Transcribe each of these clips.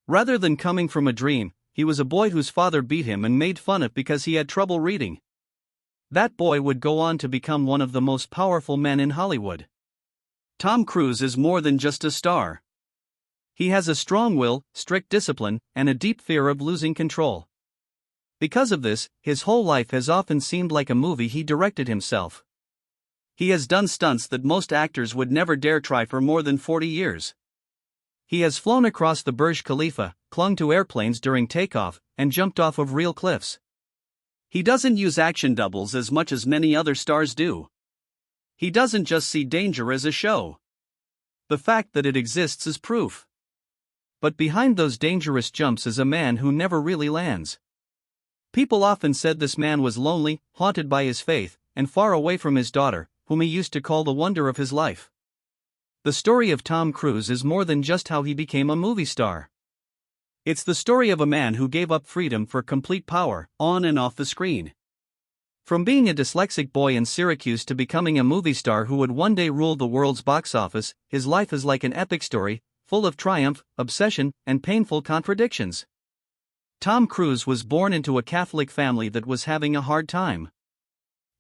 Rather than coming from a dream, he was a boy whose father beat him and made fun of because he had trouble reading. That boy would go on to become one of the most powerful men in Hollywood. Tom Cruise is more than just a star. He has a strong will, strict discipline, and a deep fear of losing control. Because of this, his whole life has often seemed like a movie he directed himself. He has done stunts that most actors would never dare try for more than 40 years. He has flown across the Burj Khalifa, clung to airplanes during takeoff, and jumped off of real cliffs. He doesn't use action doubles as much as many other stars do. He doesn't just see danger as a show. The fact that it exists is proof. But behind those dangerous jumps is a man who never really lands. People often said this man was lonely, haunted by his faith, and far away from his daughter, whom he used to call the wonder of his life. The story of Tom Cruise is more than just how he became a movie star. It's the story of a man who gave up freedom for complete power, on and off the screen. From being a dyslexic boy in Syracuse to becoming a movie star who would one day rule the world's box office, his life is like an epic story, full of triumph, obsession, and painful contradictions. Tom Cruise was born into a Catholic family that was having a hard time.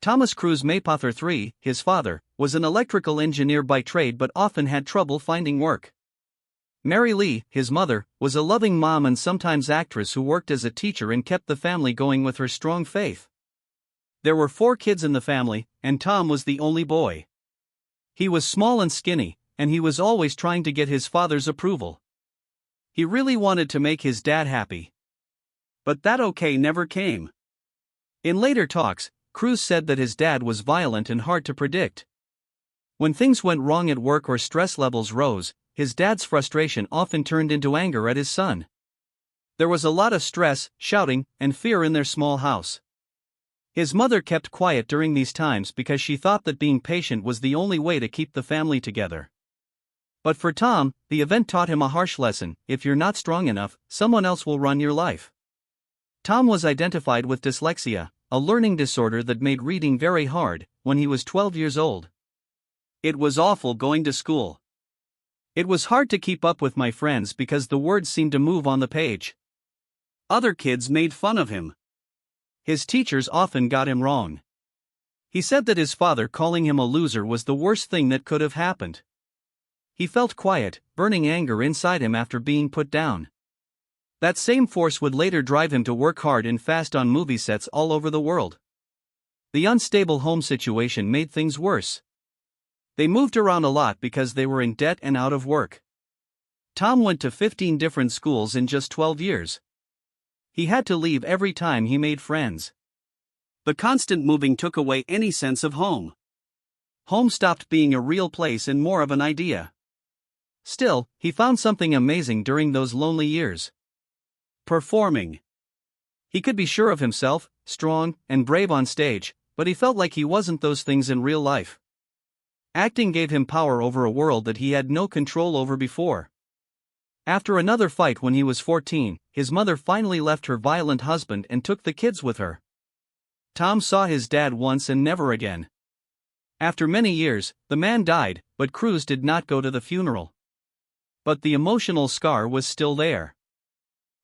Thomas Cruise Maypother III, his father, was an electrical engineer by trade but often had trouble finding work. Mary Lee, his mother, was a loving mom and sometimes actress who worked as a teacher and kept the family going with her strong faith. There were 4 kids in the family, and Tom was the only boy. He was small and skinny, and he was always trying to get his father's approval. He really wanted to make his dad happy. But that okay never came. In later talks, Cruise said that his dad was violent and hard to predict. When things went wrong at work or stress levels rose, his dad's frustration often turned into anger at his son. There was a lot of stress, shouting, and fear in their small house. His mother kept quiet during these times because she thought that being patient was the only way to keep the family together. But for Tom, the event taught him a harsh lesson: if you're not strong enough, someone else will run your life. Tom was identified with dyslexia, a learning disorder that made reading very hard, when he was 12 years old. It was awful going to school. It was hard to keep up with my friends because the words seemed to move on the page. Other kids made fun of him. His teachers often got him wrong. He said that his father calling him a loser was the worst thing that could have happened. He felt quiet, burning anger inside him after being put down. That same force would later drive him to work hard and fast on movie sets all over the world. The unstable home situation made things worse. They moved around a lot because they were in debt and out of work. Tom went to 15 different schools in just 12 years. He had to leave every time he made friends. The constant moving took away any sense of home. Home stopped being a real place and more of an idea. Still, he found something amazing during those lonely years. Performing. He could be sure of himself, strong, and brave on stage, but he felt like he wasn't those things in real life. Acting gave him power over a world that he had no control over before. After another fight when he was 14, his mother finally left her violent husband and took the kids with her. Tom saw his dad once and never again. After many years, the man died, but Cruise did not go to the funeral. But the emotional scar was still there.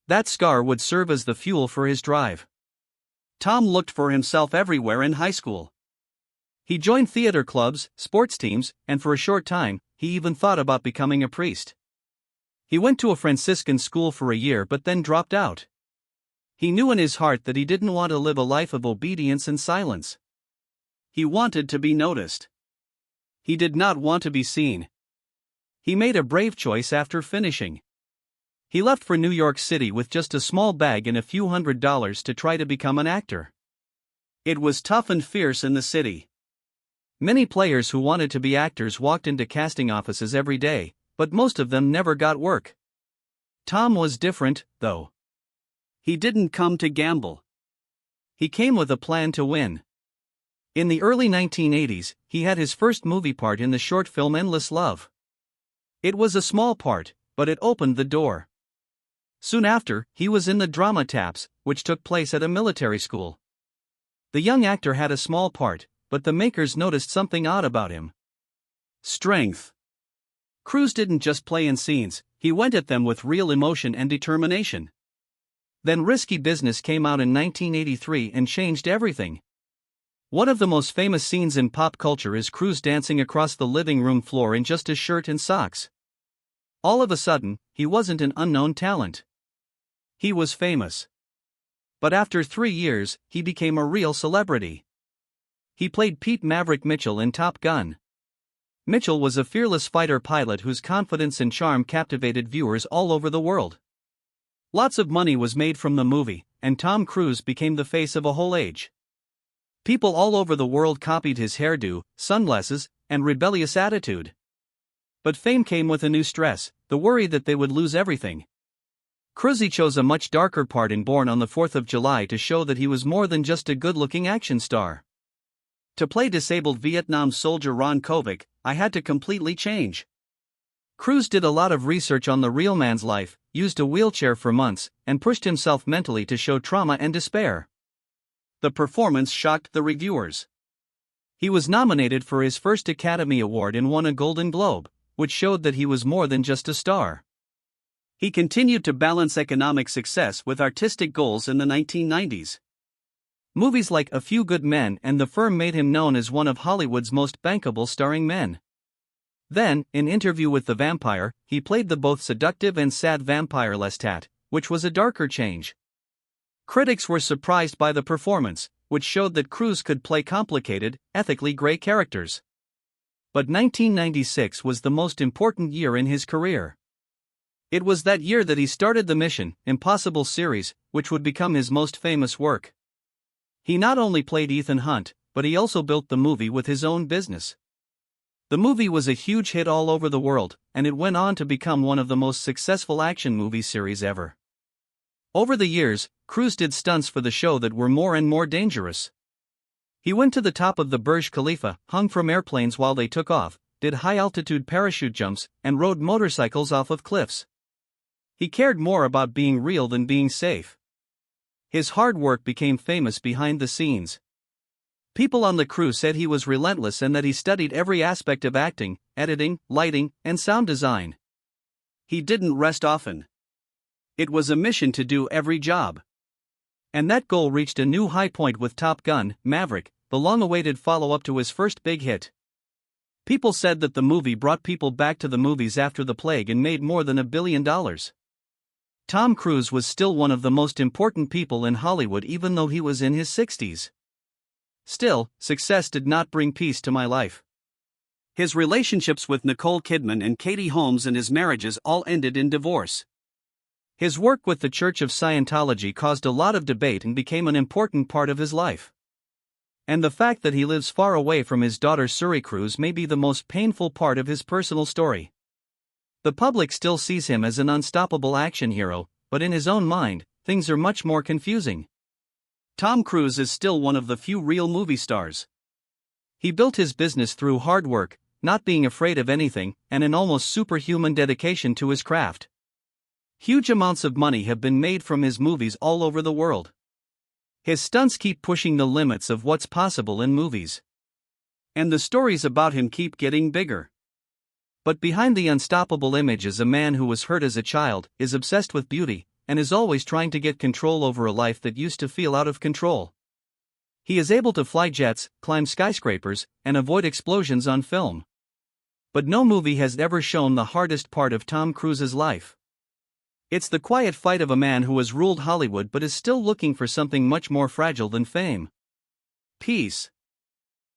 That scar would serve as the fuel for his drive. Tom looked for himself everywhere in high school. He joined theater clubs, sports teams, and for a short time, he even thought about becoming a priest. He went to a Franciscan school for a year but then dropped out. He knew in his heart that he didn't want to live a life of obedience and silence. He wanted to be noticed. He did not want to be seen. He made a brave choice after finishing. He left for New York City with just a small bag and a few $100s to try to become an actor. It was tough and fierce in the city. Many players who wanted to be actors walked into casting offices every day, but most of them never got work. Tom was different, though. He didn't come to gamble. He came with a plan to win. In the early 1980s, he had his first movie part in the short film Endless Love. It was a small part, but it opened the door. Soon after, he was in the drama Taps, which took place at a military school. The young actor had a small part, but the makers noticed something odd about him. Strength. Cruise didn't just play in scenes, He went at them with real emotion and determination. Then Risky Business came out in 1983 and changed everything. One of the most famous scenes in pop culture is Cruise dancing across the living room floor in just a shirt and socks. All of a sudden, he wasn't an unknown talent. He was famous. But after 3 years, he became a real celebrity. He played Pete Maverick Mitchell in Top Gun. Mitchell was a fearless fighter pilot whose confidence and charm captivated viewers all over the world. Lots of money was made from the movie, and Tom Cruise became the face of a whole age. People all over the world copied his hairdo, sunglasses, and rebellious attitude. But fame came with a new stress, the worry that they would lose everything. Cruise chose a much darker part in Born on the 4th of July to show that he was more than just a good-looking action star. To play disabled Vietnam soldier Ron Kovic, I had to completely change. Cruise did a lot of research on the real man's life, used a wheelchair for months, and pushed himself mentally to show trauma and despair. The performance shocked the reviewers. He was nominated for his first Academy Award and won a Golden Globe, which showed that he was more than just a star. He continued to balance economic success with artistic goals in the 1990s. Movies like A Few Good Men and The Firm made him known as one of Hollywood's most bankable starring men. Then, in Interview with the Vampire, he played the both seductive and sad vampire Lestat, which was a darker change. Critics were surprised by the performance, which showed that Cruise could play complicated, ethically gray characters. But 1996 was the most important year in his career. It was that year that he started the Mission Impossible series, which would become his most famous work. He not only played Ethan Hunt, but he also built the movie with his own business. The movie was a huge hit all over the world, and it went on to become one of the most successful action movie series ever. Over the years, Cruise did stunts for the show that were more and more dangerous. He went to the top of the Burj Khalifa, hung from airplanes while they took off, did high-altitude parachute jumps, and rode motorcycles off of cliffs. He cared more about being real than being safe. His hard work became famous behind the scenes. People on the crew said he was relentless and that he studied every aspect of acting, editing, lighting, and sound design. He didn't rest often. It was a mission to do every job. And that goal reached a new high point with Top Gun: Maverick, the long-awaited follow-up to his first big hit. People said that the movie brought people back to the movies after the plague and made more than $1 billion. Tom Cruise was still one of the most important people in Hollywood even though he was in his 60s. Still, success did not bring peace to my life. His relationships with Nicole Kidman and Katie Holmes and his marriages all ended in divorce. His work with the Church of Scientology caused a lot of debate and became an important part of his life. And the fact that he lives far away from his daughter Syracuse may be the most painful part of his personal story. The public still sees him as an unstoppable action hero, but in his own mind, things are much more confusing. Tom Cruise is still one of the few real movie stars. He built his business through hard work, not being afraid of anything, and an almost superhuman dedication to his craft. Huge amounts of money have been made from his movies all over the world. His stunts keep pushing the limits of what's possible in movies. And the stories about him keep getting bigger. But behind the unstoppable image is a man who was hurt as a child, is obsessed with beauty, and is always trying to get control over a life that used to feel out of control. He is able to fly jets, climb skyscrapers, and avoid explosions on film. But no movie has ever shown the hardest part of Tom Cruise's life. It's the quiet fight of a man who has ruled Hollywood but is still looking for something much more fragile than fame. Peace.